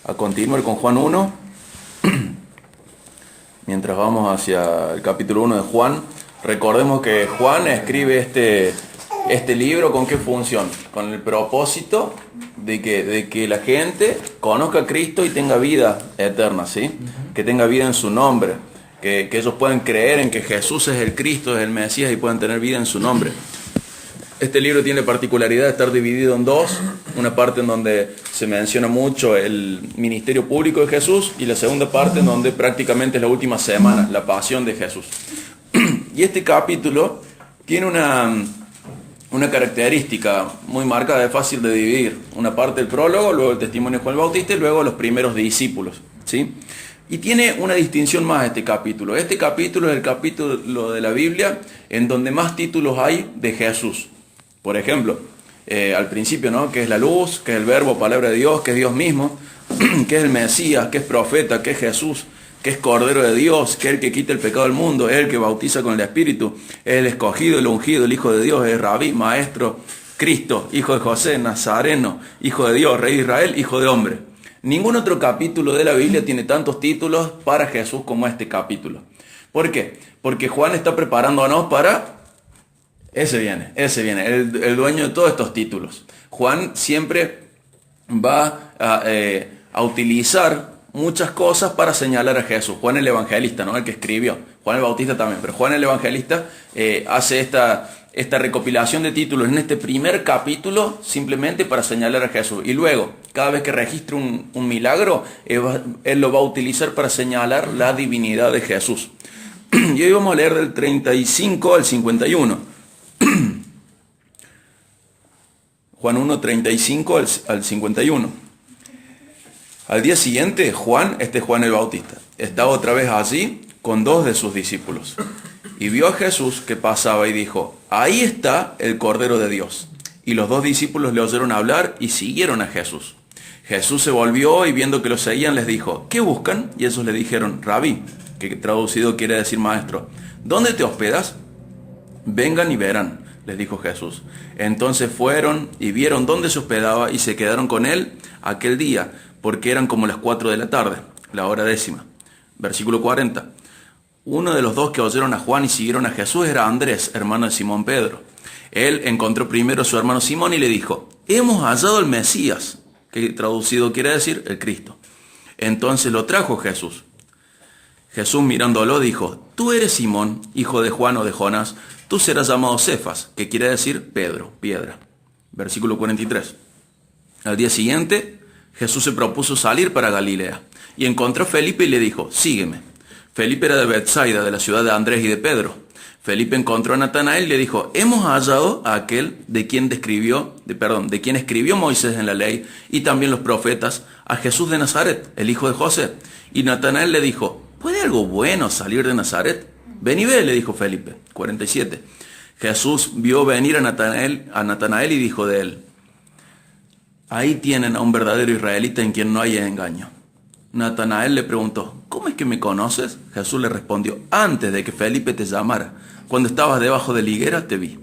A continuar con Juan 1, mientras vamos hacia el capítulo 1 de Juan. Recordemos que Juan escribe este libro ¿con qué función? Con el propósito de que la gente conozca a Cristo y tenga vida eterna, ¿sí? Que tenga vida en su nombre, que ellos puedan creer en que Jesús es el Cristo, es el Mesías y puedan tener vida en su nombre. Este libro tiene la particularidad de estar dividido en dos, una parte en donde se menciona mucho el ministerio público de Jesús y la segunda parte en donde prácticamente es la última semana, la pasión de Jesús. Y este capítulo tiene una característica muy marcada, es fácil de dividir. Una parte el prólogo, luego el testimonio de Juan el Bautista y luego los primeros discípulos, ¿sí? Y tiene una distinción más este capítulo. Este capítulo es el capítulo de la Biblia en donde más títulos hay de Jesús. Por ejemplo, al principio, ¿no? Que es la luz, que es el verbo, palabra de Dios, que es Dios mismo, que es el Mesías, que es profeta, que es Jesús, que es Cordero de Dios, que es el que quita el pecado del mundo, es el que bautiza con el Espíritu, es el escogido, el ungido, el Hijo de Dios, es Rabí, Maestro, Cristo, Hijo de José, Nazareno, Hijo de Dios, Rey de Israel, Hijo de hombre. Ningún otro capítulo de la Biblia tiene tantos títulos para Jesús como este capítulo. ¿Por qué? Porque Juan está preparándonos para... Ese viene, el dueño de todos estos títulos. Juan siempre va a utilizar muchas cosas para señalar a Jesús. Juan el Evangelista, ¿no? El que escribió. Juan el Bautista también, pero Juan el Evangelista hace esta recopilación de títulos en este primer capítulo simplemente para señalar a Jesús. Y luego, cada vez que registre un milagro, él lo va a utilizar para señalar la divinidad de Jesús. Y hoy vamos a leer del 35 al 51. Juan 1, 35 al 51. Al día siguiente, Juan el Bautista, estaba otra vez allí con dos de sus discípulos. Y vio a Jesús que pasaba y dijo, ahí está el Cordero de Dios. Y los dos discípulos le oyeron hablar y siguieron a Jesús. Jesús se volvió y viendo que lo seguían les dijo, ¿qué buscan? Y esos le dijeron, Rabí, que traducido quiere decir maestro, ¿dónde te hospedas? Vengan y verán, les dijo Jesús. Entonces fueron y vieron dónde se hospedaba y se quedaron con él aquel día, porque eran como las 4 de la tarde, la hora 10. Versículo 40. Uno de los dos que oyeron a Juan y siguieron a Jesús era Andrés, hermano de Simón Pedro. Él encontró primero a su hermano Simón y le dijo, hemos hallado al Mesías, que traducido quiere decir el Cristo. Entonces lo trajo Jesús. Jesús mirándolo dijo, tú eres Simón, hijo de Juan o de Jonás, tú serás llamado Cefas, que quiere decir Pedro, piedra. Versículo 43. Al día siguiente, Jesús se propuso salir para Galilea, y encontró a Felipe y le dijo, sígueme. Felipe era de Betsaida, de la ciudad de Andrés y de Pedro. Felipe encontró a Natanael y le dijo, hemos hallado a aquel de quien escribió Moisés en la ley, y también los profetas, a Jesús de Nazaret, el hijo de José. Y Natanael le dijo, ¿puede algo bueno salir de Nazaret? Ven y ve, le dijo Felipe. 47. Jesús vio venir a Natanael y dijo de él, ahí tienen a un verdadero israelita en quien no hay engaño. Natanael le preguntó, ¿cómo es que me conoces? Jesús le respondió, antes de que Felipe te llamara, cuando estabas debajo de la higuera te vi.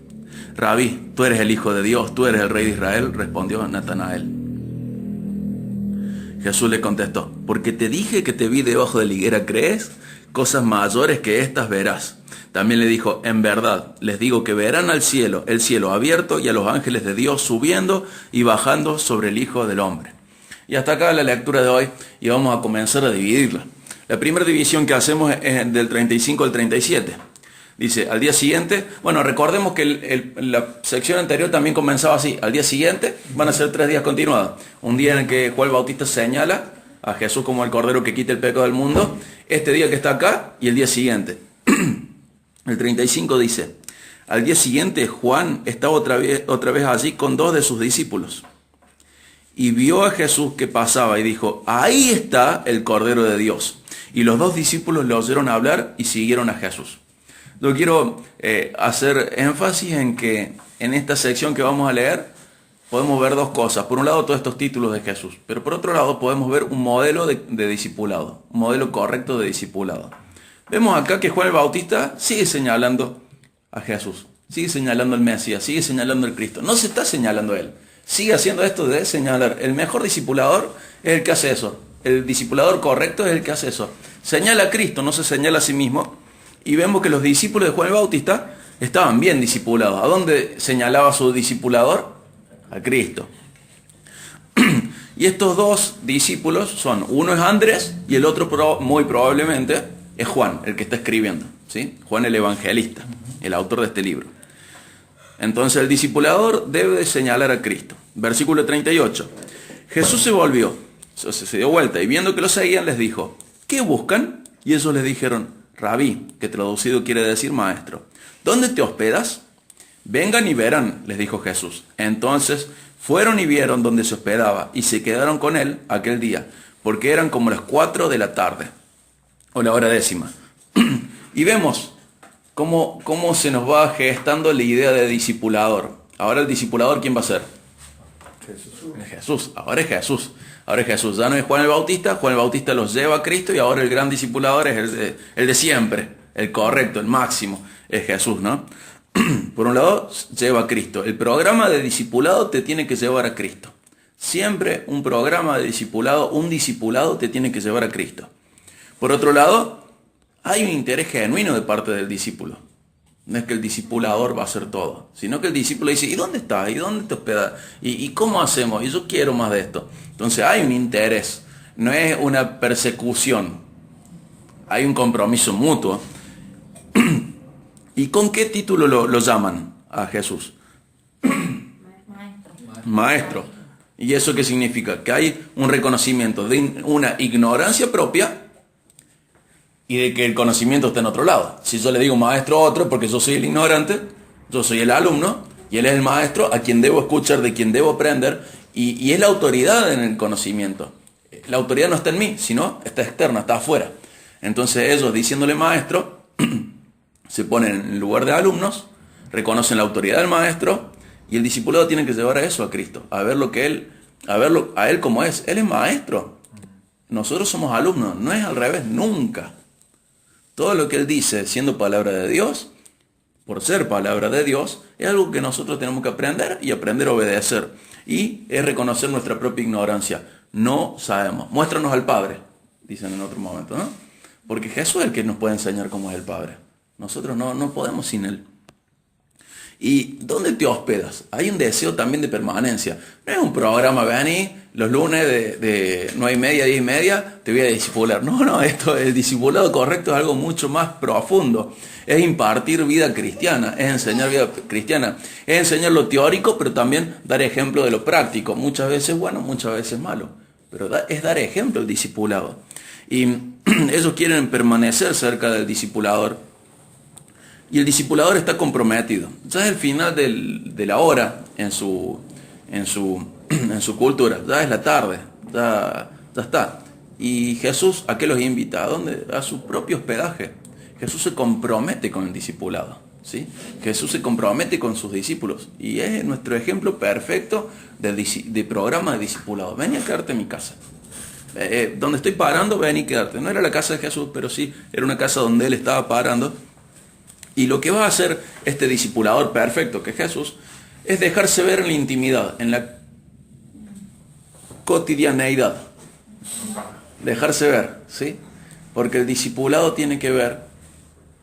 Rabí, tú eres el Hijo de Dios, tú eres el Rey de Israel, respondió Natanael. Jesús le contestó, porque te dije que te vi debajo de la higuera, ¿crees? Cosas mayores que estas verás. También le dijo, en verdad, les digo que verán el cielo abierto y a los ángeles de Dios subiendo y bajando sobre el Hijo del Hombre. Y hasta acá la lectura de hoy y vamos a comenzar a dividirla. La primera división que hacemos es del 35 al 37. Dice, al día siguiente, bueno, recordemos que la sección anterior también comenzaba así. Al día siguiente van a ser 3 días continuados. Un día en el que Juan el Bautista señala a Jesús como el Cordero que quita el pecado del mundo. Este día que está acá y el día siguiente. El 35 dice, al día siguiente Juan estaba otra vez allí con dos de sus discípulos. Y vio a Jesús que pasaba y dijo, ahí está el Cordero de Dios. Y los dos discípulos le oyeron hablar y siguieron a Jesús. Yo quiero hacer énfasis en que en esta sección que vamos a leer podemos ver dos cosas. Por un lado, todos estos títulos de Jesús. Pero por otro lado, podemos ver un modelo de discipulado. Un modelo correcto de discipulado. Vemos acá que Juan el Bautista sigue señalando a Jesús. Sigue señalando al Mesías. Sigue señalando al Cristo. No se está señalando a él. Sigue haciendo esto de señalar. El mejor discipulador es el que hace eso. El discipulador correcto es el que hace eso. Señala a Cristo, no se señala a sí mismo. Y vemos que los discípulos de Juan el Bautista estaban bien discipulados. ¿A dónde señalaba su discipulador? A Cristo. Y estos dos discípulos son, uno es Andrés y el otro muy probablemente es Juan, el que está escribiendo, ¿sí? Juan el evangelista, el autor de este libro. Entonces el discipulador debe señalar a Cristo. Versículo 38. Jesús se volvió, se dio vuelta y viendo que lo seguían les dijo, ¿qué buscan? Y ellos les dijeron, Rabí, que traducido quiere decir maestro, ¿dónde te hospedas? Vengan y verán, les dijo Jesús. Entonces fueron y vieron donde se hospedaba y se quedaron con él aquel día, porque eran como las 4 de la tarde, o la hora 10. Y vemos cómo se nos va gestando la idea de discipulador. Ahora el discipulador, ¿quién va a ser? Jesús. Ahora es Jesús. Ahora es Jesús. Ya no es Juan el Bautista. Juan el Bautista los lleva a Cristo y ahora el gran discipulador es el de siempre, el correcto, el máximo, es Jesús, ¿no? Por un lado, lleva a Cristo. El programa de discipulado te tiene que llevar a Cristo. Siempre un programa de discipulado, un discipulado te tiene que llevar a Cristo. Por otro lado, hay un interés genuino de parte del discípulo. No es que el discipulador va a hacer todo, sino que el discípulo dice, ¿y dónde estás? ¿Y dónde te hospedas? ¿Y cómo hacemos? Y yo quiero más de esto. Entonces hay un interés, no es una persecución. Hay un compromiso mutuo. ¿Y con qué título lo llaman a Jesús? Maestro. ¿Y eso qué significa? Que hay un reconocimiento de una ignorancia propia y de que el conocimiento está en otro lado. Si yo le digo maestro a otro, porque yo soy el ignorante, yo soy el alumno, y él es el maestro a quien debo escuchar, de quien debo aprender, y es la autoridad en el conocimiento. La autoridad no está en mí, sino está externa, está afuera. Entonces ellos, diciéndole maestro, se ponen en lugar de alumnos, reconocen la autoridad del maestro, y el discipulado tiene que llevar a eso a Cristo, a ver a él como es. Él es maestro. Nosotros somos alumnos, no es al revés, nunca. Todo lo que él dice, siendo palabra de Dios, por ser palabra de Dios, es algo que nosotros tenemos que aprender y aprender a obedecer. Y es reconocer nuestra propia ignorancia. No sabemos. Muéstranos al Padre, dicen en otro momento, ¿no? Porque Jesús es el que nos puede enseñar cómo es el Padre. Nosotros no podemos sin él. ¿Y dónde te hospedas? Hay un deseo también de permanencia. No es un programa, vení, los lunes de 9:30 a 10:30, te voy a discipular. No, el discipulado correcto es algo mucho más profundo. Es impartir vida cristiana, es enseñar vida cristiana. Es enseñar lo teórico, pero también dar ejemplo de lo práctico. Muchas veces bueno, muchas veces malo. Pero es dar ejemplo el discipulado. Y ellos quieren permanecer cerca del discipulador. Y el discipulador está comprometido. Ya es el final de la hora en su cultura. Ya es la tarde. Ya está. Y Jesús, ¿a qué los invita? ¿A dónde? A su propio hospedaje. Jesús se compromete con el discipulado, ¿sí? Jesús se compromete con sus discípulos. Y es nuestro ejemplo perfecto de programa de discipulado. Ven y quedarte en mi casa. Donde estoy parando, ven y quedarte. No era la casa de Jesús, pero sí era una casa donde él estaba parando. Y lo que va a hacer este discipulador perfecto, que es Jesús, es dejarse ver en la intimidad, en la cotidianeidad. Dejarse ver, ¿sí? Porque el discipulado tiene que ver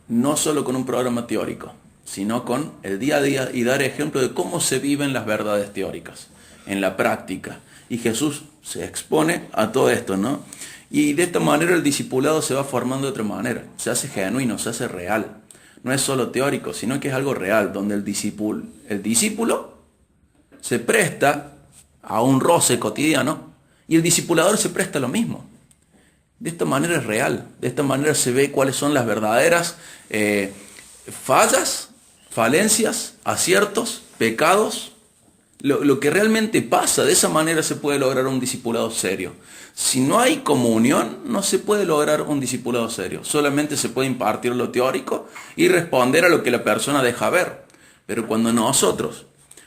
no solo con un programa teórico, sino con el día a día y dar ejemplo de cómo se viven las verdades teóricas, en la práctica. Y Jesús se expone a todo esto, ¿no? Y de esta manera el discipulado se va formando de otra manera, se hace genuino, se hace real. No es solo teórico, sino que es algo real, donde el discípulo se presta a un roce cotidiano y el discipulador se presta a lo mismo. De esta manera es real, de esta manera se ve cuáles son las verdaderas fallas, falencias, aciertos, pecados, lo que realmente pasa. De esa manera se puede lograr un discipulado serio. Si no hay comunión, no se puede lograr un discipulado serio. Solamente se puede impartir lo teórico y responder a lo que la persona deja ver. Pero cuando nosotros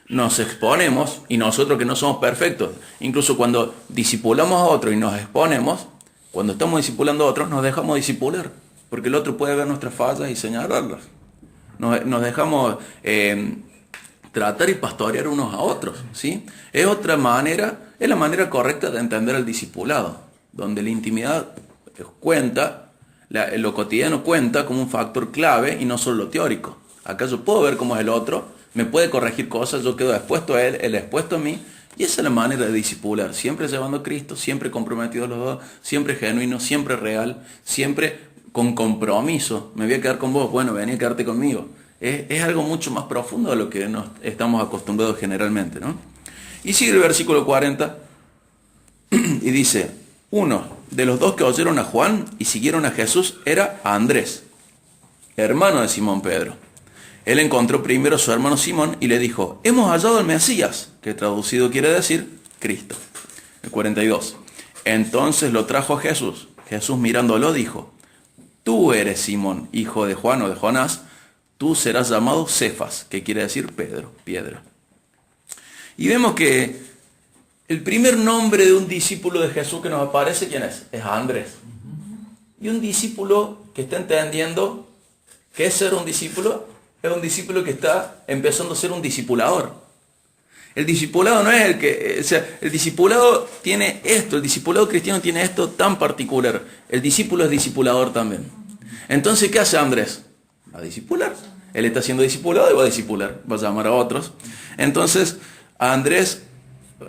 nos exponemos, y nosotros que no somos perfectos, incluso cuando discipulamos a otro y nos exponemos, cuando estamos discipulando a otros, nos dejamos discipular. Porque el otro puede ver nuestras fallas y señalarlas. Nos dejamos tratar y pastorear unos a otros, ¿sí? Es otra manera, es la manera correcta de entender el discipulado, donde la intimidad cuenta, lo cotidiano cuenta como un factor clave y no solo lo teórico. Acá yo puedo ver cómo es el otro, me puede corregir cosas, yo quedo expuesto a él expuesto a mí, y esa es la manera de discipular, siempre llevando a Cristo, siempre comprometidos los dos, siempre genuino, siempre real, siempre con compromiso. Me voy a quedar con vos, bueno, vení a quedarte conmigo. Es algo mucho más profundo de lo que nos estamos acostumbrados generalmente, ¿no? Y sigue el versículo 40 y dice, uno de los dos que oyeron a Juan y siguieron a Jesús era Andrés, hermano de Simón Pedro. Él encontró primero a su hermano Simón y le dijo, hemos hallado al Mesías, que traducido quiere decir Cristo. El 42. Entonces lo trajo a Jesús. Jesús mirándolo dijo, tú eres Simón, hijo de Juan o de Jonás, tú serás llamado Cefas, que quiere decir Pedro, piedra. Y vemos que el primer nombre de un discípulo de Jesús que nos aparece, ¿quién es? Es Andrés. Y un discípulo que está entendiendo qué es ser un discípulo, es un discípulo que está empezando a ser un discipulador. El discipulado no es el que... O sea, el discipulado tiene esto, el discipulado cristiano tiene esto tan particular. El discípulo es discipulador también. Entonces, ¿qué hace Andrés? Va a discipular. Él está siendo discipulado y va a discipular, va a llamar a otros. Entonces, a Andrés,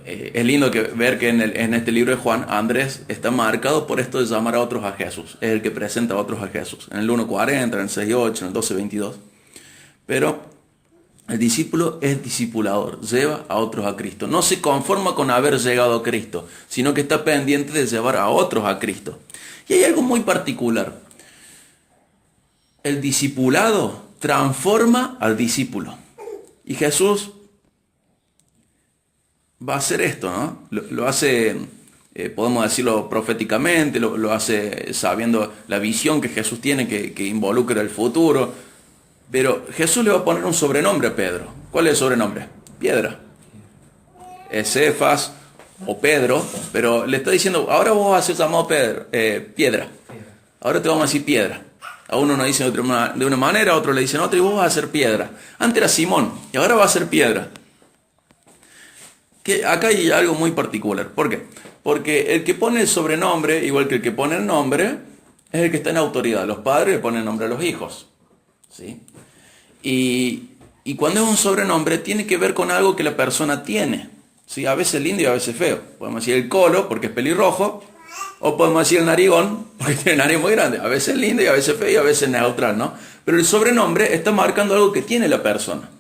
es lindo ver que en este libro de Juan, Andrés está marcado por esto de llamar a otros a Jesús. Es el que presenta a otros a Jesús. En el 1.40, en el 6.8, en el 12.22. Pero el discípulo es discipulador, lleva a otros a Cristo. No se conforma con haber llegado a Cristo, sino que está pendiente de llevar a otros a Cristo. Y hay algo muy particular. El discipulado transforma al discípulo. Y Jesús va a hacer esto, ¿no? Lo hace, podemos decirlo proféticamente, lo hace sabiendo la visión que Jesús tiene que involucra el futuro. Pero Jesús le va a poner un sobrenombre a Pedro. ¿Cuál es el sobrenombre? Piedra. Es Cefas o Pedro, pero le está diciendo, ahora vos vas a ser llamado piedra. Ahora te vamos a decir piedra. A uno nos dice de una manera, a otro le dicen otra, y vos vas a ser piedra. Antes era Simón, y ahora va a ser piedra. Que acá hay algo muy particular. ¿Por qué? Porque el que pone el sobrenombre, igual que el que pone el nombre, es el que está en autoridad. Los padres le ponen nombre a los hijos. ¿Sí? Y cuando es un sobrenombre tiene que ver con algo que la persona tiene, ¿sí? A veces lindo y a veces feo. Podemos decir el colo porque es pelirrojo, o podemos decir el narigón porque tiene nariz muy grande. A veces lindo y a veces feo y a veces neutral, ¿no? Pero el sobrenombre está marcando algo que tiene la persona.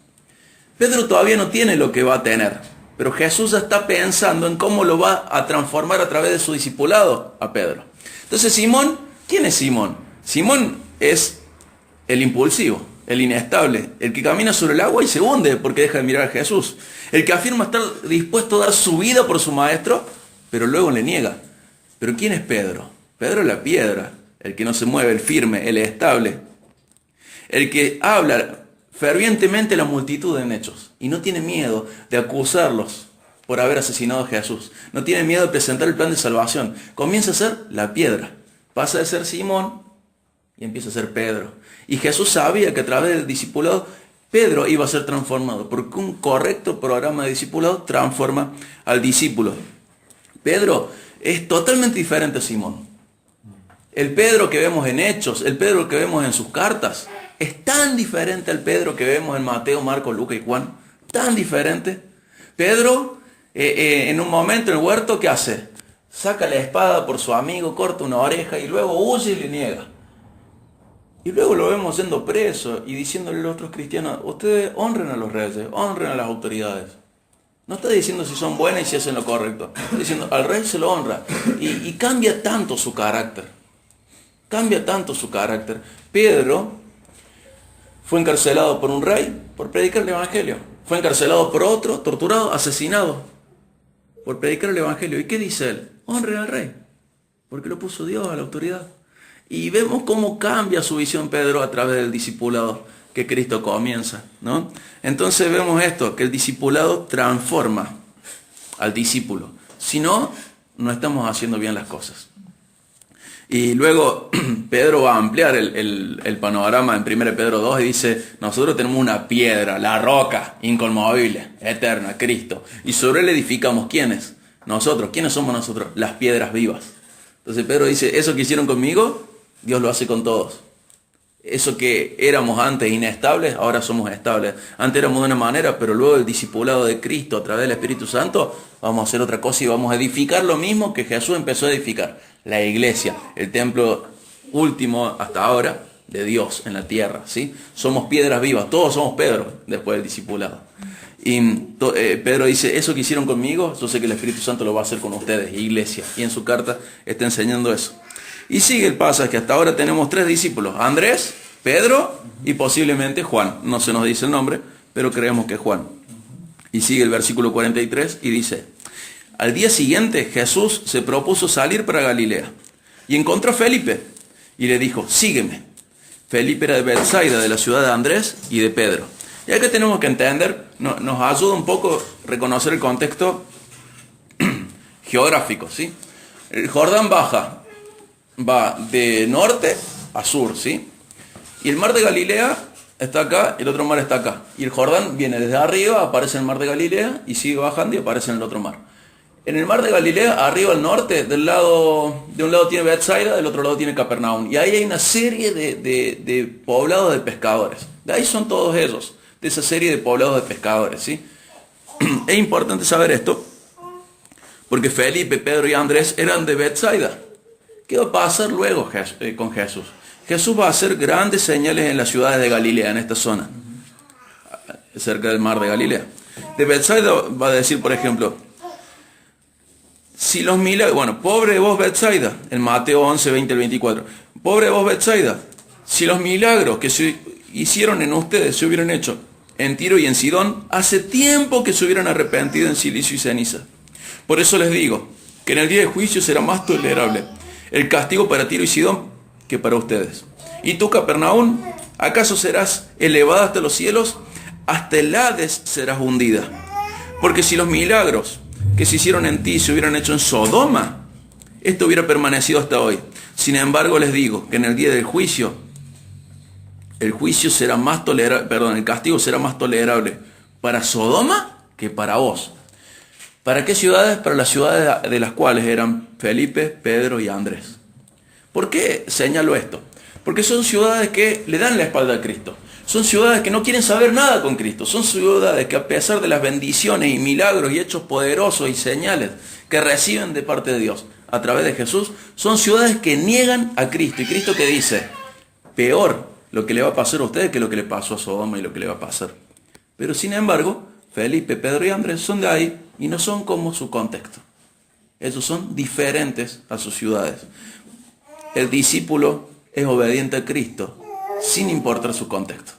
Pedro todavía no tiene lo que va a tener, pero Jesús ya está pensando en cómo lo va a transformar a través de su discipulado a Pedro. Entonces Simón, ¿quién es Simón? Simón es el impulsivo, el inestable, el que camina sobre el agua y se hunde porque deja de mirar a Jesús. El que afirma estar dispuesto a dar su vida por su maestro, pero luego le niega. ¿Pero quién es Pedro? Pedro es la piedra, el que no se mueve, el firme, el estable. El que habla fervientemente a la multitud en hechos y no tiene miedo de acusarlos por haber asesinado a Jesús. No tiene miedo de presentar el plan de salvación. Comienza a ser la piedra. Pasa de ser Simón y empieza a ser Pedro. Y Jesús sabía que a través del discipulado Pedro iba a ser transformado, porque un correcto programa de discipulado transforma al discípulo. Pedro es totalmente diferente a Simón. El Pedro que vemos en Hechos, el Pedro que vemos en sus cartas, es tan diferente al Pedro que vemos en Mateo, Marcos, Lucas y Juan. Tan diferente. Pedro, en un momento en el huerto, ¿qué hace? Saca la espada por su amigo, corta una oreja y luego huye y le niega. Y luego lo vemos yendo preso y diciéndole a los otros cristianos, ustedes honren a los reyes, honren a las autoridades. No está diciendo si son buenas y si hacen lo correcto. Está diciendo, al rey se lo honra. Y cambia tanto su carácter. Cambia tanto su carácter. Pedro fue encarcelado por un rey por predicar el evangelio. Fue encarcelado por otro, torturado, asesinado por predicar el evangelio. ¿Y qué dice él? Honren al rey, porque lo puso Dios a la autoridad. Y vemos cómo cambia su visión Pedro a través del discipulado que Cristo comienza, ¿no? Entonces vemos esto, que el discipulado transforma al discípulo. Si no, no estamos haciendo bien las cosas. Y luego Pedro va a ampliar el panorama en 1 Pedro 2 y dice, nosotros tenemos una piedra, la roca, inconmovible, eterna, Cristo. Y sobre él edificamos, ¿quiénes? Nosotros. ¿Quiénes somos nosotros? Las piedras vivas. Entonces Pedro dice, eso que hicieron conmigo, Dios lo hace con todos. Eso que éramos antes inestables, ahora somos estables. Antes éramos de una manera, pero luego el discipulado de Cristo a través del Espíritu Santo, vamos a hacer otra cosa y vamos a edificar lo mismo que Jesús empezó a edificar. La iglesia, el templo último hasta ahora de Dios en la tierra, ¿sí? Somos piedras vivas, todos somos Pedro después del discipulado. Y Pedro dice, eso que hicieron conmigo, yo sé que el Espíritu Santo lo va a hacer con ustedes, iglesia. Y en su carta está enseñando eso. Y sigue el pasaje, hasta ahora tenemos 3 discípulos, Andrés, Pedro y posiblemente Juan. No se nos dice el nombre, pero creemos que es Juan. Y sigue el versículo 43 y dice, al día siguiente Jesús se propuso salir para Galilea y encontró a Felipe y le dijo, sígueme. Felipe era de Betsaida, de la ciudad de Andrés y de Pedro. Y acá tenemos que entender, nos ayuda un poco reconocer el contexto geográfico, ¿sí? El Jordán va de norte a sur, ¿sí? Y el mar de Galilea está acá, el otro mar está acá. Y el Jordán viene desde arriba, aparece en el mar de Galilea y sigue bajando y aparece en el otro mar. En el mar de Galilea, arriba al norte, de un lado tiene Betsaida, del otro lado tiene Capernaum. Y ahí hay una serie de poblados de pescadores. De ahí son todos ellos, de esa serie de poblados de pescadores, ¿sí? Es importante saber esto, porque Felipe, Pedro y Andrés eran de Betsaida. ¿Qué va a pasar luego con Jesús? Jesús va a hacer grandes señales en las ciudades de Galilea, en esta zona, cerca del mar de Galilea. De Betsaida va a decir, por ejemplo, si los milagros, bueno, pobre vos Betsaida, en Mateo 11, 20 al 24, pobre vos Betsaida, si los milagros que se hicieron en ustedes se hubieran hecho en Tiro y en Sidón, hace tiempo que se hubieran arrepentido en silicio y ceniza. Por eso les digo, que en el día de juicio será más tolerable el castigo para Tiro y Sidón que para ustedes. Y tú, Capernaum, ¿acaso serás elevada hasta los cielos? Hasta el Hades serás hundida. Porque si los milagros que se hicieron en ti se hubieran hecho en Sodoma, esto hubiera permanecido hasta hoy. Sin embargo, les digo que en el día del juicio, el castigo será más tolerable para Sodoma que para vos. ¿Para qué ciudades? Para las ciudades de las cuales eran Felipe, Pedro y Andrés. ¿Por qué señalo esto? Porque son ciudades que le dan la espalda a Cristo. Son ciudades que no quieren saber nada con Cristo. Son ciudades que a pesar de las bendiciones y milagros y hechos poderosos y señales que reciben de parte de Dios a través de Jesús, son ciudades que niegan a Cristo. Y Cristo que dice, peor lo que le va a pasar a ustedes que lo que le pasó a Sodoma y lo que le va a pasar. Pero sin embargo, Felipe, Pedro y Andrés son de ahí y no son como su contexto. Ellos son diferentes a sus ciudades. El discípulo es obediente a Cristo sin importar su contexto.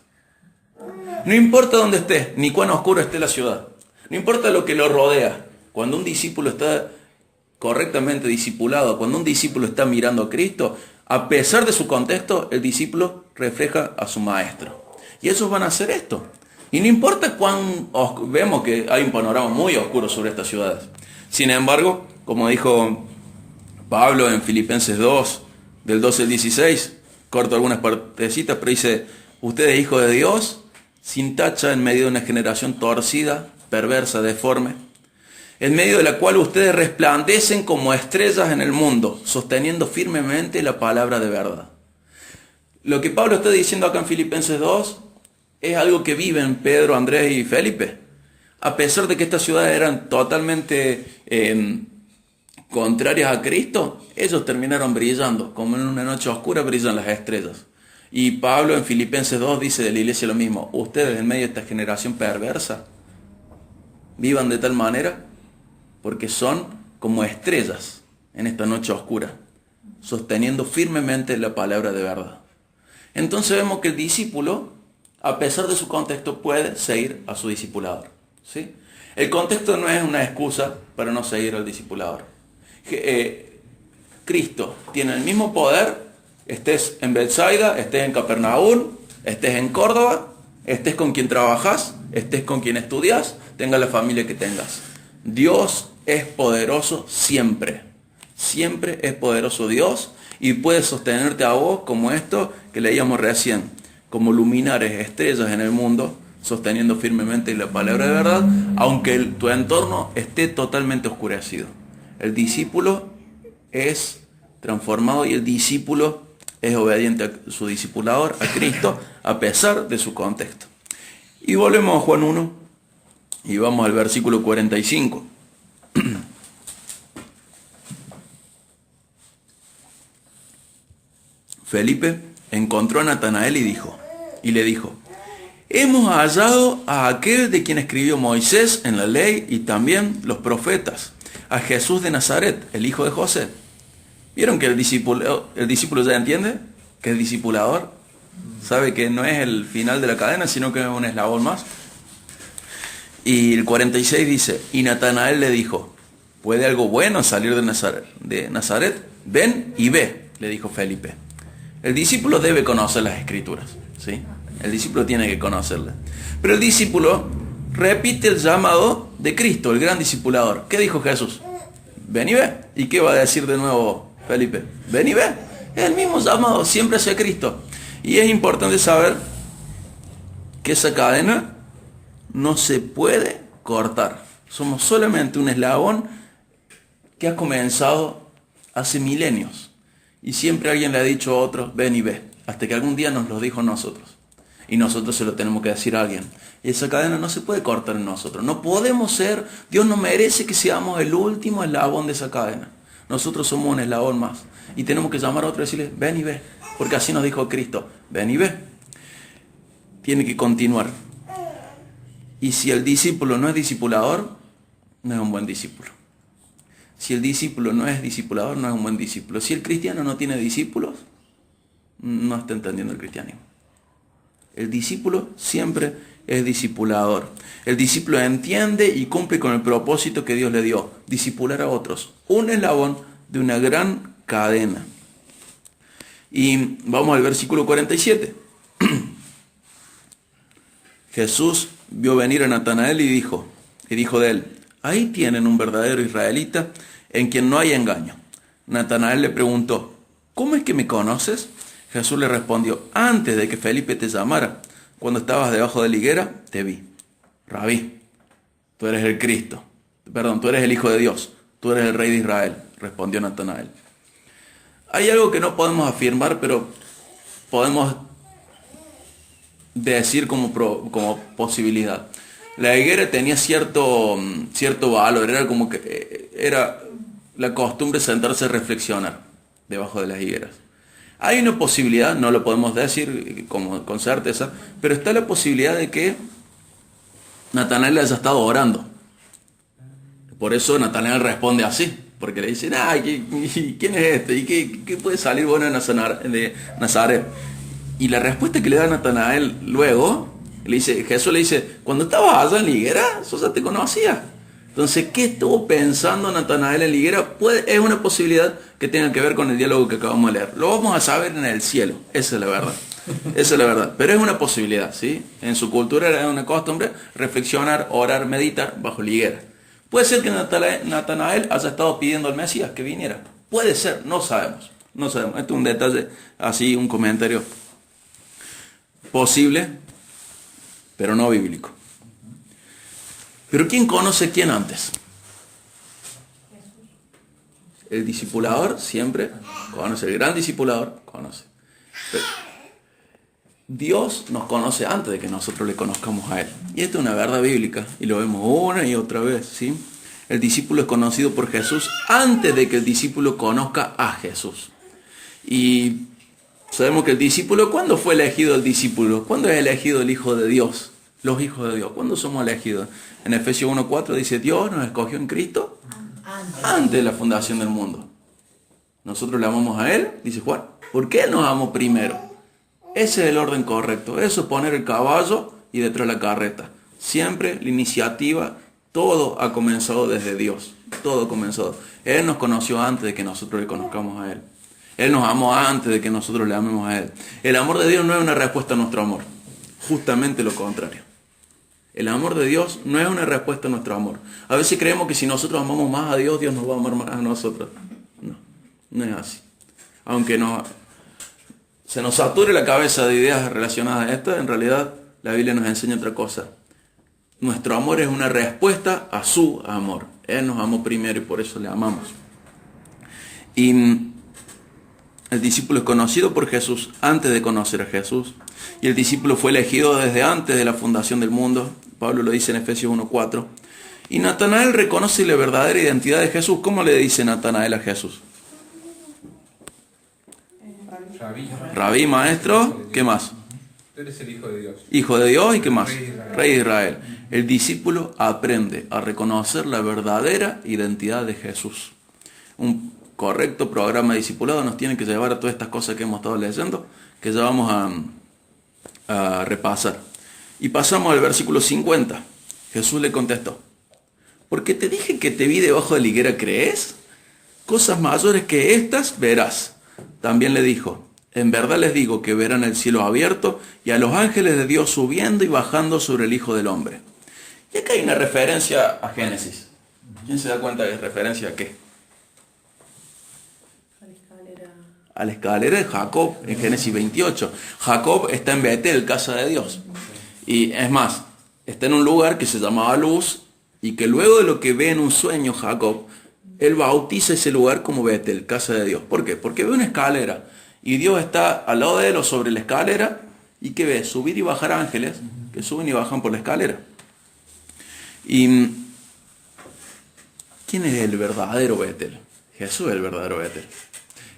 No importa dónde esté, ni cuán oscuro esté la ciudad. No importa lo que lo rodea. Cuando un discípulo está correctamente discipulado, cuando un discípulo está mirando a Cristo, a pesar de su contexto, el discípulo refleja a su maestro. Y ellos van a hacer esto. Y no importa vemos que hay un panorama muy oscuro sobre estas ciudades. Sin embargo, como dijo Pablo en Filipenses 2, del 12 al 16, corto algunas partecitas, pero dice, ustedes hijos de Dios, sin tacha en medio de una generación torcida, perversa, deforme, en medio de la cual ustedes resplandecen como estrellas en el mundo, sosteniendo firmemente la palabra de verdad. Lo que Pablo está diciendo acá en Filipenses 2 es algo que viven Pedro, Andrés y Felipe. A pesar de que estas ciudades eran totalmente contrarias a Cristo, ellos terminaron brillando, como en una noche oscura brillan las estrellas. Y Pablo en Filipenses 2 dice de la iglesia lo mismo, ustedes en medio de esta generación perversa, vivan de tal manera, porque son como estrellas en esta noche oscura, sosteniendo firmemente la palabra de verdad. Entonces vemos que el discípulo, a pesar de su contexto, puede seguir a su discipulador, ¿sí? El contexto no es una excusa para no seguir al discipulador. Cristo tiene el mismo poder, estés en Betsaida, estés en Capernaum, estés en Córdoba, estés con quien trabajas, estés con quien estudias, tengas la familia que tengas. Dios es poderoso siempre. Siempre es poderoso Dios y puede sostenerte a vos como esto que leíamos recién, como luminares, estrellas en el mundo, sosteniendo firmemente la palabra de verdad, aunque tu entorno esté totalmente oscurecido. El discípulo es transformado y el discípulo es obediente a su discipulador, a Cristo, a pesar de su contexto. Y volvemos a Juan 1 y vamos al versículo 45. Felipe encontró a Natanael y le dijo, hemos hallado a aquel de quien escribió Moisés en la ley y también los profetas, a Jesús de Nazaret, el hijo de José. ¿Vieron que el discípulo ya entiende que es discipulador? Sabe que no es el final de la cadena, sino que es un eslabón más. Y el 46 dice, y Natanael le dijo, ¿puede algo bueno salir de Nazaret? Ven y ve, le dijo Felipe. El discípulo debe conocer las escrituras, ¿sí? El discípulo tiene que conocerlas. Pero el discípulo repite el llamado de Cristo, el gran discipulador. ¿Qué dijo Jesús? Ven y ve. ¿Y qué va a decir de nuevo Felipe? Ven y ve. Es el mismo llamado siempre hacia Cristo. Y es importante saber que esa cadena no se puede cortar. Somos solamente un eslabón que ha comenzado hace milenios. Y siempre alguien le ha dicho a otro, ven y ve. Hasta que algún día nos lo dijo a nosotros. Y nosotros se lo tenemos que decir a alguien. Y esa cadena no se puede cortar en nosotros. No podemos ser, Dios no merece que seamos el último eslabón de esa cadena. Nosotros somos un eslabón más. Y tenemos que llamar a otro y decirle, ven y ve. Porque así nos dijo Cristo, ven y ve. Tiene que continuar. Y si el discípulo no es discipulador, no es un buen discípulo. Si el discípulo no es discipulador, no es un buen discípulo. Si el cristiano no tiene discípulos, no está entendiendo el cristianismo. El discípulo siempre es discipulador. El discípulo entiende y cumple con el propósito que Dios le dio, discipular a otros. Un eslabón de una gran cadena. Y vamos al versículo 47. Jesús vio venir a Natanael y dijo de él, ahí tienen un verdadero israelita en quien no hay engaño. Natanael le preguntó, ¿cómo es que me conoces? Jesús le respondió, antes de que Felipe te llamara, cuando estabas debajo de la higuera, te vi. Rabí, tú eres el Cristo. Perdón, tú eres el Hijo de Dios. Tú eres el Rey de Israel, respondió Natanael. Hay algo que no podemos afirmar, pero podemos decir como posibilidad. La higuera tenía cierto valor, era como que era la costumbre sentarse a reflexionar debajo de las higueras. Hay una posibilidad, no lo podemos decir con certeza, pero está la posibilidad de que Natanael haya estado orando. Por eso Natanael responde así, porque le dicen, ¿quién es este? ¿Y qué puede salir bueno de Nazaret? Y la respuesta que le da Natanael luego, Jesús le dice, cuando estabas allá en la higuera, yo ya te conocía. Entonces, ¿qué estuvo pensando Natanael en la higuera? Es una posibilidad que tenga que ver con el diálogo que acabamos de leer. Lo vamos a saber en el cielo, esa es la verdad. Esa es la verdad, pero es una posibilidad, ¿sí? En su cultura era una costumbre reflexionar, orar, meditar bajo la higuera. Puede ser que Natanael haya estado pidiendo al Mesías que viniera. Puede ser, no sabemos. No sabemos. Esto es un detalle, así, un comentario posible, pero no bíblico. Pero ¿quién conoce quién antes? El discipulador siempre conoce, el gran discipulador conoce. Pero Dios nos conoce antes de que nosotros le conozcamos a Él. Y esto es una verdad bíblica, y lo vemos una y otra vez, ¿sí? El discípulo es conocido por Jesús antes de que el discípulo conozca a Jesús. Y sabemos que el discípulo, ¿cuándo fue elegido el discípulo? ¿Cuándo es elegido el Hijo de Dios? Los hijos de Dios. ¿Cuándo somos elegidos? En Efesios 1:4 dice, Dios nos escogió en Cristo antes de la fundación del mundo. Nosotros le amamos a Él, dice Juan, porque Él nos amó primero. Ese es el orden correcto. Eso es poner el caballo y detrás la carreta. Siempre la iniciativa, todo ha comenzado desde Dios. Todo comenzó. Él nos conoció antes de que nosotros le conozcamos a Él. Él nos amó antes de que nosotros le amemos a Él. El amor de Dios no es una respuesta a nuestro amor. Justamente lo contrario. El amor de Dios no es una respuesta a nuestro amor. A veces creemos que si nosotros amamos más a Dios, Dios nos va a amar más a nosotros. No. No es así. Aunque se nos sature la cabeza de ideas relacionadas a esto, en realidad la Biblia nos enseña otra cosa. Nuestro amor es una respuesta a su amor. Él nos amó primero y por eso le amamos. Y el discípulo es conocido por Jesús antes de conocer a Jesús. Y el discípulo fue elegido desde antes de la fundación del mundo. Pablo lo dice en Efesios 1:4. Y Natanael reconoce la verdadera identidad de Jesús. ¿Cómo le dice Natanael a Jesús? Rabí, maestro, ¿qué más? Tú eres el Hijo de Dios. Hijo de Dios y ¿qué más? Rey de Israel. El discípulo aprende a reconocer la verdadera identidad de Jesús. Un correcto programa de discipulado nos tiene que llevar a todas estas cosas que hemos estado leyendo, que ya vamos a repasar. Y pasamos al versículo 50. Jesús le contestó: porque te dije que te vi debajo de la higuera, ¿crees? Cosas mayores que estas verás. También le dijo: en verdad les digo que verán el cielo abierto y a los ángeles de Dios subiendo y bajando sobre el Hijo del Hombre. Y acá hay una referencia a Génesis. ¿Quién se da cuenta de referencia a qué? A la escalera de Jacob, en Génesis 28. Jacob está en Betel, casa de Dios. Y es más, está en un lugar que se llamaba Luz, y que luego de lo que ve en un sueño Jacob, él bautiza ese lugar como Betel, casa de Dios. ¿Por qué? Porque ve una escalera, y Dios está al lado de él o sobre la escalera, y ¿qué ve? Subir y bajar ángeles, que suben y bajan por la escalera. ¿Y quién es el verdadero Betel? Jesús es el verdadero Betel.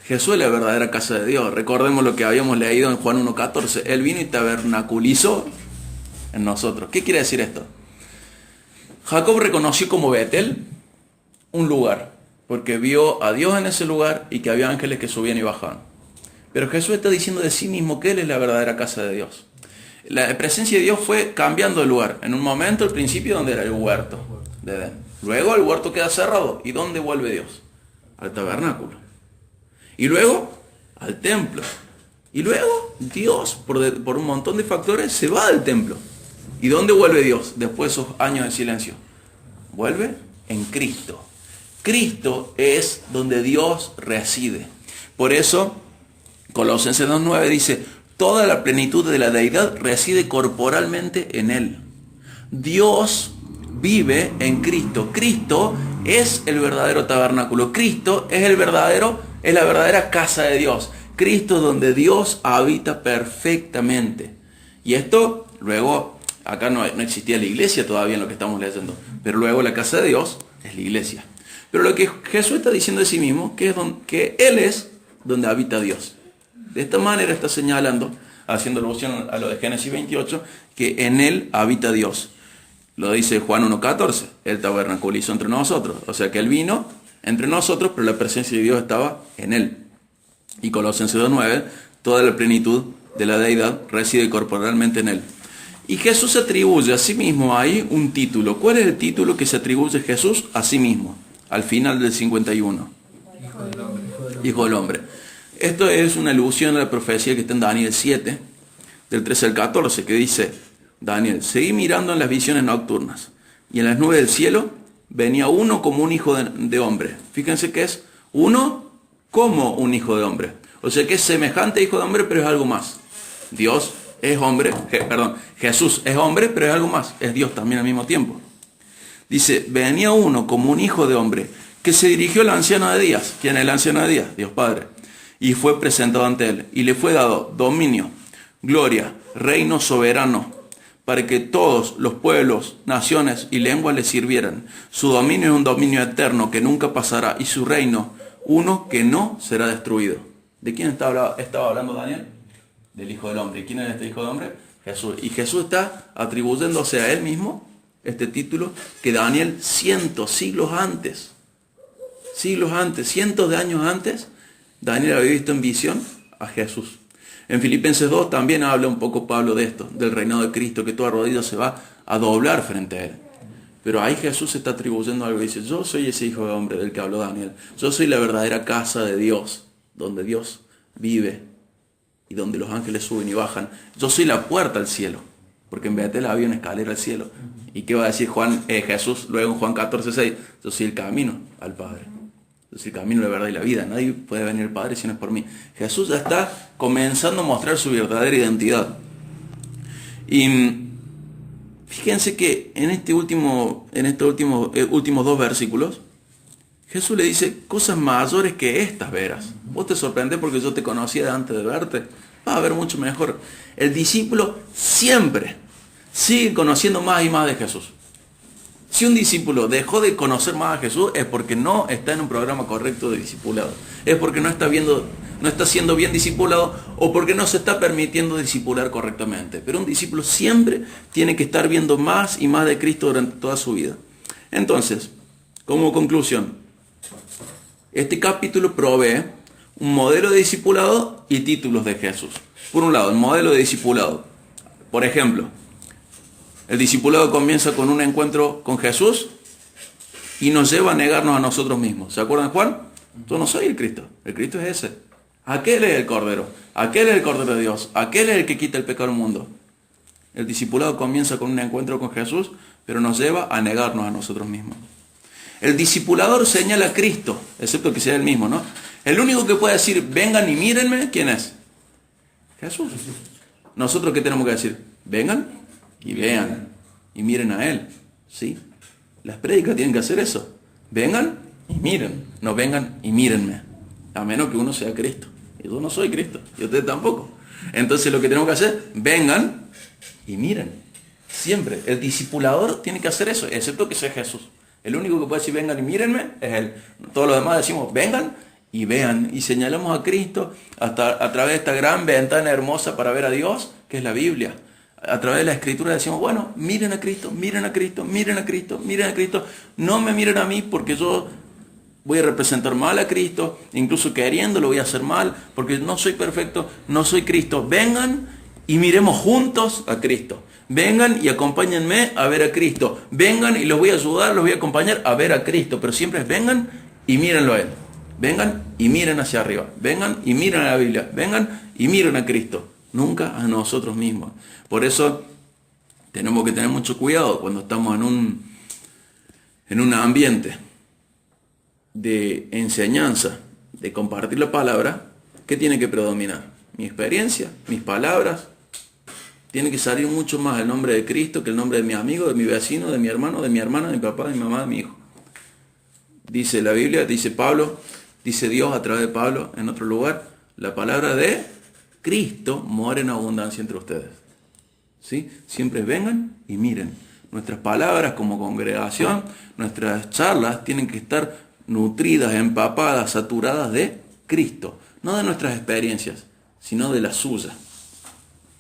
Jesús es la verdadera casa de Dios. Recordemos lo que habíamos leído en Juan 1:14. Él vino y tabernaculizó en nosotros. ¿Qué quiere decir esto? Jacob reconoció como Betel un lugar, porque vio a Dios en ese lugar y que había ángeles que subían y bajaban. Pero Jesús está diciendo de sí mismo que Él es la verdadera casa de Dios. La presencia de Dios fue cambiando de lugar. En un momento, al principio, donde era el huerto de Edén. Luego el huerto queda cerrado. ¿Y dónde vuelve Dios? Al tabernáculo. Y luego al templo. Y luego Dios, por un montón de factores, se va del templo. ¿Y dónde vuelve Dios después de esos años de silencio? Vuelve en Cristo. Cristo es donde Dios reside. Por eso, Colosenses 2:9 dice: toda la plenitud de la deidad reside corporalmente en Él. Dios vive en Cristo. Cristo es el verdadero tabernáculo. Cristo es la verdadera casa de Dios. Cristo es donde Dios habita perfectamente. Y esto, luego, acá no existía la iglesia todavía en lo que estamos leyendo, pero luego la casa de Dios es la iglesia. Pero lo que Jesús está diciendo de sí mismo, que Él es donde habita Dios. De esta manera está señalando, haciendo alusión a lo de Génesis 28, que en Él habita Dios. Lo dice Juan 1:14, Él tabernaculizó entre nosotros. O sea que Él vino entre nosotros, pero la presencia de Dios estaba en Él. Y Colosenses 2:9, toda la plenitud de la deidad reside corporalmente en Él. Y Jesús se atribuye a sí mismo ahí un título. ¿Cuál es el título que se atribuye Jesús a sí mismo? Al final del 51. Hijo del Hombre. Hijo del Hombre. Esto es una alusión a la profecía que está en Daniel 7, del 13 al 14, que dice: Daniel, seguí mirando en las visiones nocturnas, y en las nubes del cielo venía uno como un hijo de hombre. Fíjense que es uno como un hijo de hombre. O sea que es semejante a hijo de hombre, pero es algo más. Dios es hombre, Jesús es hombre, pero es algo más. Es Dios también al mismo tiempo. Dice: venía uno como un hijo de hombre, que se dirigió al anciano de días. ¿Quién es el anciano de días? Dios Padre. Y fue presentado ante él, y le fue dado dominio, gloria, reino soberano, para que todos los pueblos, naciones y lenguas le sirvieran. Su dominio es un dominio eterno que nunca pasará, y su reino uno que no será destruido. ¿De quién estaba hablando Daniel? Del Hijo del Hombre. ¿Y quién es este Hijo del Hombre? Jesús. Y Jesús está atribuyéndose a Él mismo este título que Daniel cientos de años antes, Daniel había visto en visión a Jesús. En Filipenses 2 también habla un poco Pablo de esto, del reinado de Cristo, que toda rodilla se va a doblar frente a Él. Pero ahí Jesús se está atribuyendo algo y dice: yo soy ese Hijo de Hombre del que habló Daniel. Yo soy la verdadera casa de Dios, donde Dios vive y donde los ángeles suben y bajan. Yo soy la puerta al cielo, porque en Betel había una escalera al cielo. ¿Y qué va a decir Jesús luego en Juan 14:6? Yo soy el camino al Padre. Yo soy el camino, la verdad y la vida. Nadie puede venir al Padre si no es por mí. Jesús ya está comenzando a mostrar su verdadera identidad. Y fíjense que en estos últimos dos versículos, Jesús le dice, cosas mayores que estas verás. Vos te sorprendés porque yo te conocía de antes de verte. Vas a ver mucho mejor. El discípulo siempre sigue conociendo más y más de Jesús. Si un discípulo dejó de conocer más a Jesús es porque no está en un programa correcto de discipulado. Es porque no está siendo bien discipulado o porque no se está permitiendo discipular correctamente. Pero un discípulo siempre tiene que estar viendo más y más de Cristo durante toda su vida. Entonces, como conclusión, este capítulo provee un modelo de discipulado y títulos de Jesús. Por un lado, el modelo de discipulado. Por ejemplo, el discipulado comienza con un encuentro con Jesús y nos lleva a negarnos a nosotros mismos. ¿Se acuerdan, Juan? Yo no soy el Cristo es ese. Aquel es el Cordero, aquel es el Cordero de Dios, aquel es el que quita el pecado del mundo. El discipulado comienza con un encuentro con Jesús, pero nos lleva a negarnos a nosotros mismos. El discipulador señala a Cristo, excepto que sea él mismo, ¿no? El único que puede decir, vengan y mírenme, ¿quién es? Jesús. ¿Nosotros qué tenemos que decir? Vengan y vean y miren a Él. ¿Sí? Las prédicas tienen que hacer eso. Vengan y miren. No vengan y mírenme. A menos que uno sea Cristo. Y yo no soy Cristo. Y ustedes tampoco. Entonces lo que tenemos que hacer, vengan y miren. Siempre. El discipulador tiene que hacer eso, excepto que sea Jesús. El único que puede decir vengan y mírenme es Él. Todos los demás decimos vengan y vean. Y señalamos a Cristo hasta a través de esta gran ventana hermosa para ver a Dios, que es la Biblia. A través de la Escritura decimos, bueno, miren a Cristo, miren a Cristo, miren a Cristo, miren a Cristo. No me miren a mí porque yo voy a representar mal a Cristo, incluso queriendo lo voy a hacer mal, porque no soy perfecto, no soy Cristo. Vengan y miremos juntos a Cristo. Vengan y acompáñenme a ver a Cristo. Vengan y los voy a ayudar, los voy a acompañar a ver a Cristo. Pero siempre es vengan y mírenlo a Él. Vengan y miren hacia arriba. Vengan y miren a la Biblia. Vengan y miren a Cristo. Nunca a nosotros mismos. Por eso tenemos que tener mucho cuidado cuando estamos en un ambiente de enseñanza, de compartir la palabra. ¿Qué tiene que predominar? Mi experiencia, mis palabras. Tiene que salir mucho más el nombre de Cristo que el nombre de mi amigo, de mi vecino, de mi hermano, de mi hermana, de mi papá, de mi mamá, de mi hijo. Dice la Biblia, dice Pablo, dice Dios a través de Pablo en otro lugar, la palabra de Cristo mora en abundancia entre ustedes. ¿Sí? Siempre vengan y miren. Nuestras palabras como congregación, nuestras charlas tienen que estar nutridas, empapadas, saturadas de Cristo. No de nuestras experiencias, sino de la suya.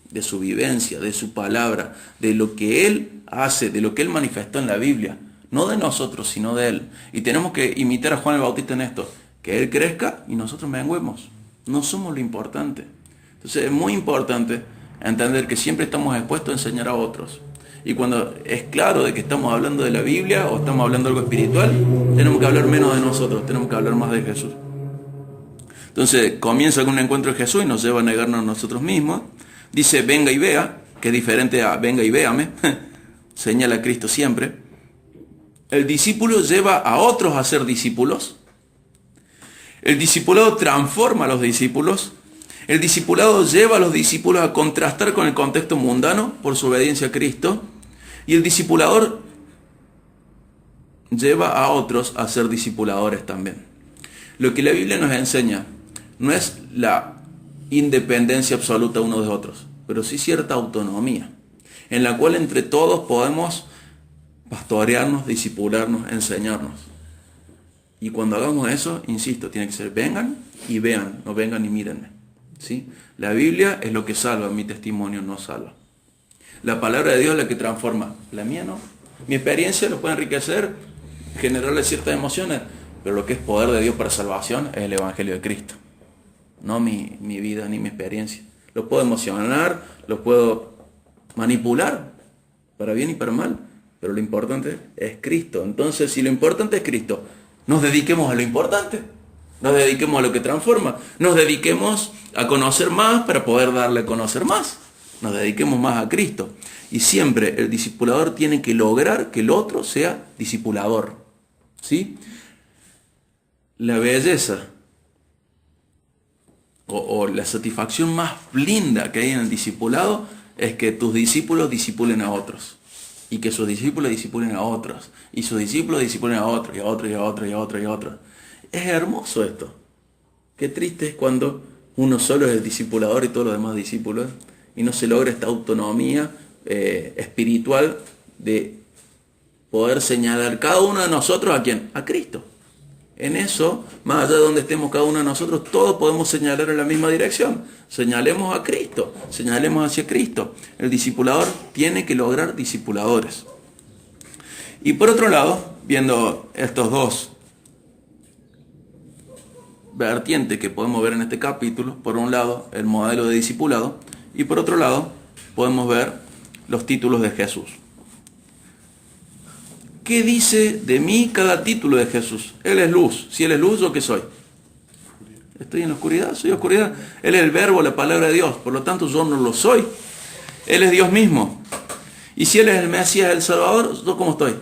De su vivencia, de su palabra, de lo que Él hace, de lo que Él manifestó en la Biblia. No de nosotros, sino de Él. Y tenemos que imitar a Juan el Bautista en esto. Que Él crezca y nosotros menguemos. No somos lo importante. Entonces es muy importante entender que siempre estamos expuestos a enseñar a otros. Y cuando es claro de que estamos hablando de la Biblia o estamos hablando de algo espiritual, tenemos que hablar menos de nosotros, tenemos que hablar más de Jesús. Entonces comienza con un encuentro de Jesús y nos lleva a negarnos a nosotros mismos. Dice venga y vea, que es diferente a venga y véame. Señala a Cristo siempre. El discípulo lleva a otros a ser discípulos. El discipulado transforma a los discípulos. El discipulado lleva a los discípulos a contrastar con el contexto mundano por su obediencia a Cristo. Y el discipulador lleva a otros a ser discipuladores también. Lo que la Biblia nos enseña no es la independencia absoluta unos de otros, pero sí cierta autonomía, en la cual entre todos podemos pastorearnos, discipularnos, enseñarnos. Y cuando hagamos eso, insisto, tiene que ser vengan y vean, no vengan y mírenme. ¿Sí? La Biblia es lo que salva, mi testimonio no salva. La palabra de Dios es la que transforma, la mía no. Mi experiencia lo puede enriquecer, generarle ciertas emociones, pero lo que es poder de Dios para salvación es el Evangelio de Cristo. No mi vida ni mi experiencia. Lo puedo emocionar, lo puedo manipular, para bien y para mal, pero lo importante es Cristo. Entonces, si lo importante es Cristo, nos dediquemos a lo importante, nos dediquemos a lo que transforma, nos dediquemos a conocer más para poder darle a conocer más, nos dediquemos más a Cristo. Y siempre el discipulador tiene que lograr que el otro sea discipulador. ¿Sí? la belleza o la satisfacción más linda que hay en el discipulado es que tus discípulos discipulen a otros. Y que sus discípulos discipulen a otros. Y sus discípulos discipulen a otros, y a otros, y a otros, y a otros, y a otros. Es hermoso esto. Qué triste es cuando uno solo es el discipulador y todos los demás discípulos, y no se logra esta autonomía espiritual de poder señalar cada uno de nosotros a quién, a Cristo. En eso, más allá de donde estemos cada uno de nosotros, todos podemos señalar en la misma dirección. Señalemos a Cristo, señalemos hacia Cristo. El discipulador tiene que lograr discipuladores. Y por otro lado, viendo estos dos vertientes que podemos ver en este capítulo, por un lado el modelo de discipulado y por otro lado podemos ver los títulos de Jesús. ¿Qué dice de mí cada título de Jesús? Él es luz. Si Él es luz, ¿yo qué soy? Estoy en la oscuridad, soy oscuridad. Él es el verbo, la palabra de Dios. Por lo tanto, yo no lo soy. Él es Dios mismo. Y si Él es el Mesías, el Salvador, ¿yo cómo estoy?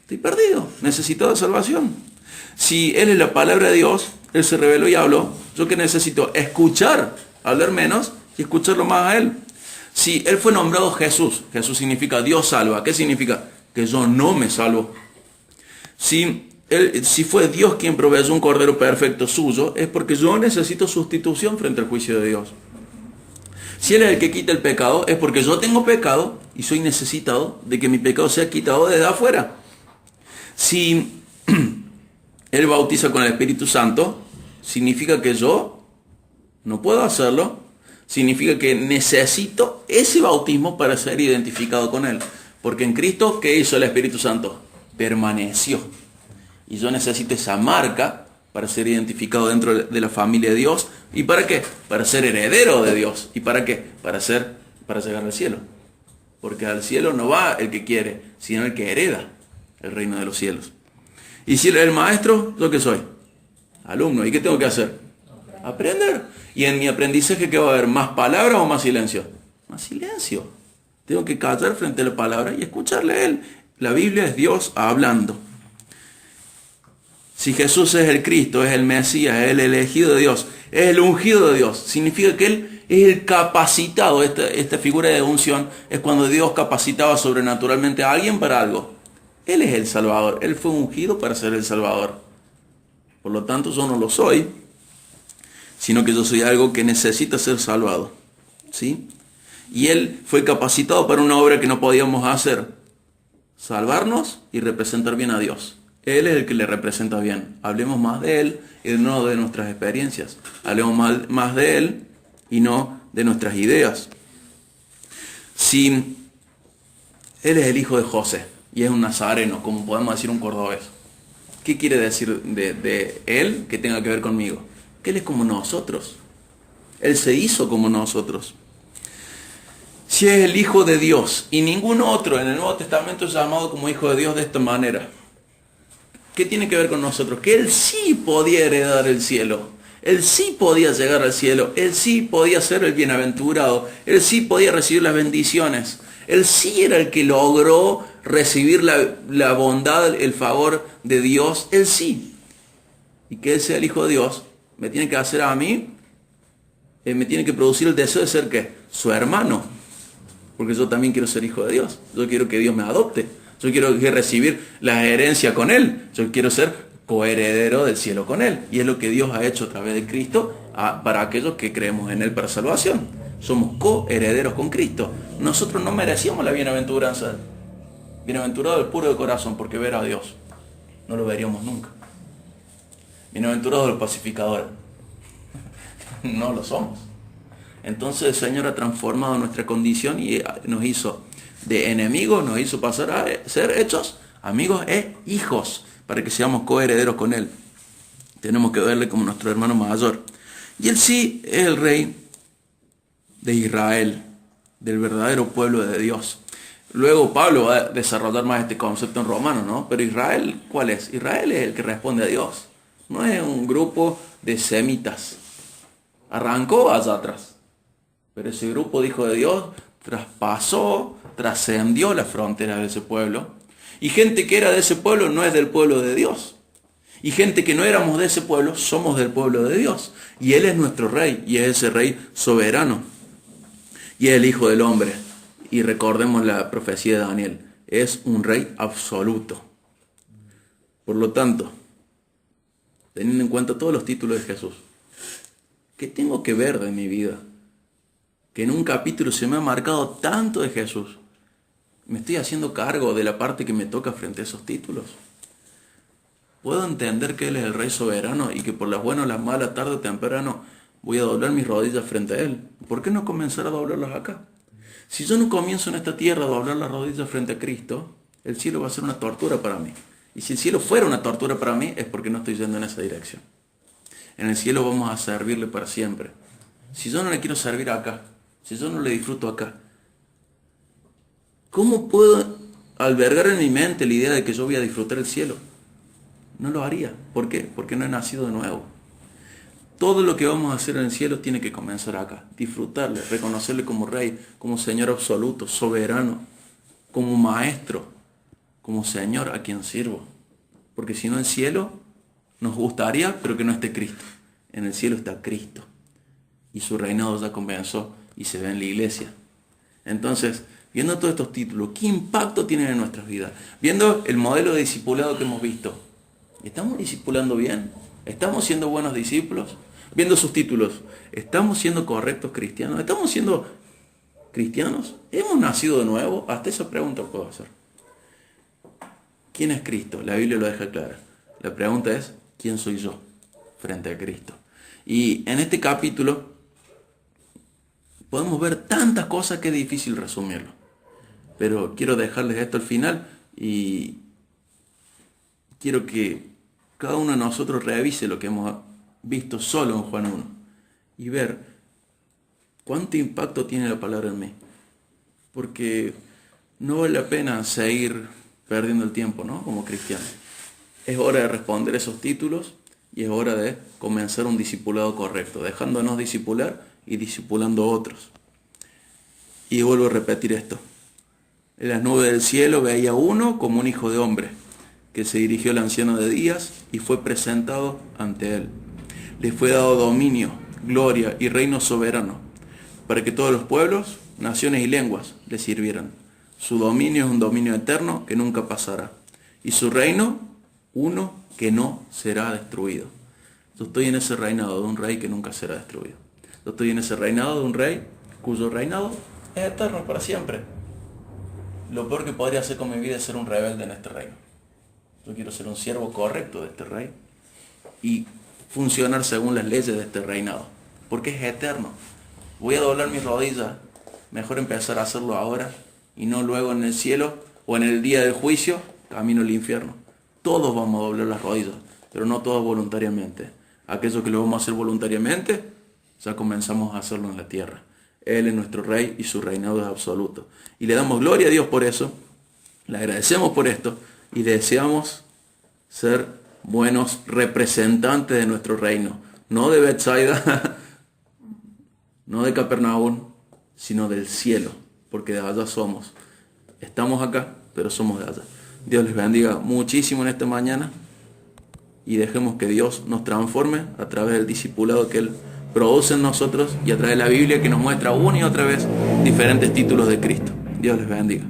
Estoy perdido, necesito de salvación. Si Él es la palabra de Dios, Él se reveló y habló, ¿yo qué necesito? Escuchar, hablar menos y escucharlo más a Él. Si Él fue nombrado Jesús, Jesús significa Dios salva. ¿Qué significa? Que yo no me salvo. Si fue Dios quien proveyó un cordero perfecto suyo, es porque yo necesito sustitución frente al juicio de Dios. Si Él es el que quita el pecado, es porque yo tengo pecado y soy necesitado de que mi pecado sea quitado desde afuera. Si Él bautiza con el Espíritu Santo, significa que yo no puedo hacerlo, significa que necesito ese bautismo para ser identificado con Él. Porque en Cristo, ¿qué hizo el Espíritu Santo? Permaneció. Y yo necesito esa marca para ser identificado dentro de la familia de Dios. ¿Y para qué? Para ser heredero de Dios. ¿Y para qué? Para llegar al cielo. Porque al cielo no va el que quiere, sino el que hereda el reino de los cielos. Y si Él es el maestro, ¿yo qué soy? Alumno. ¿Y qué tengo que hacer? Aprender. Y en mi aprendizaje, ¿qué va a haber? ¿Más palabras o más silencio? Más silencio. Tengo que callar frente a la palabra y escucharle a Él. La Biblia es Dios hablando. Si Jesús es el Cristo, es el Mesías, es el elegido de Dios, es el ungido de Dios, significa que Él es el capacitado. Esta figura de unción es cuando Dios capacitaba sobrenaturalmente a alguien para algo. Él es el Salvador. Él fue ungido para ser el Salvador. Por lo tanto, yo no lo soy, sino que yo soy algo que necesita ser salvado. ¿Sí? Y Él fue capacitado para una obra que no podíamos hacer. Salvarnos y representar bien a Dios. Él es el que le representa bien. Hablemos más de Él y no de nuestras experiencias. Hablemos más de Él y no de nuestras ideas. Si Él es el hijo de José y es un nazareno, como podemos decir un cordobés, ¿qué quiere decir de Él que tenga que ver conmigo? Que Él es como nosotros. Él se hizo como nosotros. Si es el Hijo de Dios y ningún otro en el Nuevo Testamento es llamado como Hijo de Dios de esta manera, ¿qué tiene que ver con nosotros? Que Él sí podía heredar el cielo. Él sí podía llegar al cielo. Él sí podía ser el bienaventurado. Él sí podía recibir las bendiciones. Él sí era el que logró recibir la bondad, el favor de Dios. Él sí. Y que Él sea el Hijo de Dios, me tiene que hacer a mí, me tiene que producir el deseo de ser ¿qué? Su hermano. Porque yo también quiero ser hijo de Dios. Yo quiero que Dios me adopte. Yo quiero recibir la herencia con Él. Yo quiero ser coheredero del cielo con Él. Y es lo que Dios ha hecho a través de Cristo para aquellos que creemos en Él para salvación. Somos coherederos con Cristo. Nosotros no merecíamos la bienaventuranza. Bienaventurado el puro de corazón, porque ver a Dios no lo veríamos nunca. Bienaventurado el pacificador. No lo somos. Entonces el Señor ha transformado nuestra condición y nos hizo de enemigos, nos hizo pasar a ser hechos amigos e hijos, para que seamos coherederos con Él. Tenemos que verle como nuestro hermano mayor. Y Él sí es el Rey de Israel, del verdadero pueblo de Dios. Luego Pablo va a desarrollar más este concepto en Romanos, ¿no? Pero Israel, ¿cuál es? Israel es el que responde a Dios. No es un grupo de semitas. Arrancó allá atrás. Pero ese grupo de hijos de Dios traspasó, trascendió las fronteras de ese pueblo. Y gente que era de ese pueblo no es del pueblo de Dios. Y gente que no éramos de ese pueblo, somos del pueblo de Dios. Y Él es nuestro rey, y es ese rey soberano. Y es el Hijo del Hombre. Y recordemos la profecía de Daniel, es un rey absoluto. Por lo tanto, teniendo en cuenta todos los títulos de Jesús, ¿qué tengo que ver de mi vida? Que en un capítulo se me ha marcado tanto de Jesús. ¿Me estoy haciendo cargo de la parte que me toca frente a esos títulos? ¿Puedo entender que Él es el Rey soberano y que por las buenas o las malas, tarde o temprano, voy a doblar mis rodillas frente a Él? ¿Por qué no comenzar a doblarlas acá? Si yo no comienzo en esta tierra a doblar las rodillas frente a Cristo, el cielo va a ser una tortura para mí. Y si el cielo fuera una tortura para mí, es porque no estoy yendo en esa dirección. En el cielo vamos a servirle para siempre. Si yo no le quiero servir acá, si yo no le disfruto acá, ¿cómo puedo albergar en mi mente la idea de que yo voy a disfrutar el cielo? No lo haría. ¿Por qué? Porque no he nacido de nuevo. Todo lo que vamos a hacer en el cielo tiene que comenzar acá. Disfrutarle, reconocerle como Rey, como Señor absoluto, soberano, como Maestro, como Señor a quien sirvo. Porque si no, el cielo nos gustaría, pero que no esté Cristo. En el cielo está Cristo. Y su reinado ya comenzó y se ve en la iglesia. Entonces, viendo todos estos títulos, ¿qué impacto tienen en nuestras vidas? Viendo el modelo de discipulado que hemos visto. ¿Estamos discipulando bien? ¿Estamos siendo buenos discípulos? Viendo sus títulos, ¿estamos siendo correctos cristianos? ¿Estamos siendo cristianos? ¿Hemos nacido de nuevo? Hasta esa pregunta puedo hacer. ¿Quién es Cristo? La Biblia lo deja clara. La pregunta es, ¿quién soy yo frente a Cristo? Y en este capítulo podemos ver tantas cosas que es difícil resumirlo. Pero quiero dejarles esto al final y quiero que cada uno de nosotros revise lo que hemos visto solo en Juan 1 y ver cuánto impacto tiene la palabra en mí. Porque no vale la pena seguir perdiendo el tiempo, ¿no? Como cristiano. Es hora de responder esos títulos y es hora de comenzar un discipulado correcto, dejándonos discipular y discipulando a otros. Y vuelvo a repetir esto. En las nubes del cielo veía uno como un hijo de hombre, que se dirigió al anciano de días y fue presentado ante él. Le fue dado dominio, gloria y reino soberano, para que todos los pueblos, naciones y lenguas le sirvieran. Su dominio es un dominio eterno que nunca pasará. Y su reino, uno que no será destruido. Yo estoy en ese reinado de un rey que nunca será destruido. Yo estoy en ese reinado de un rey cuyo reinado es eterno para siempre. Lo peor que podría hacer con mi vida es ser un rebelde en este reino. Yo quiero ser un siervo correcto de este rey y funcionar según las leyes de este reinado, porque es eterno. Voy a doblar mis rodillas, mejor empezar a hacerlo ahora y no luego en el cielo o en el día del juicio, camino al infierno. Todos vamos a doblar las rodillas, pero no todos voluntariamente. Aquellos que lo vamos a hacer voluntariamente, ya comenzamos a hacerlo en la tierra. Él es nuestro rey y su reinado es absoluto. Y le damos gloria a Dios por eso, le agradecemos por esto y deseamos ser buenos representantes de nuestro reino. No de Bethsaida, no de Capernaum, sino del cielo, porque de allá somos. Estamos acá, pero somos de allá. Dios les bendiga muchísimo en esta mañana y dejemos que Dios nos transforme a través del discipulado que Él produce en nosotros y a través de la Biblia que nos muestra una y otra vez diferentes títulos de Cristo. Dios les bendiga.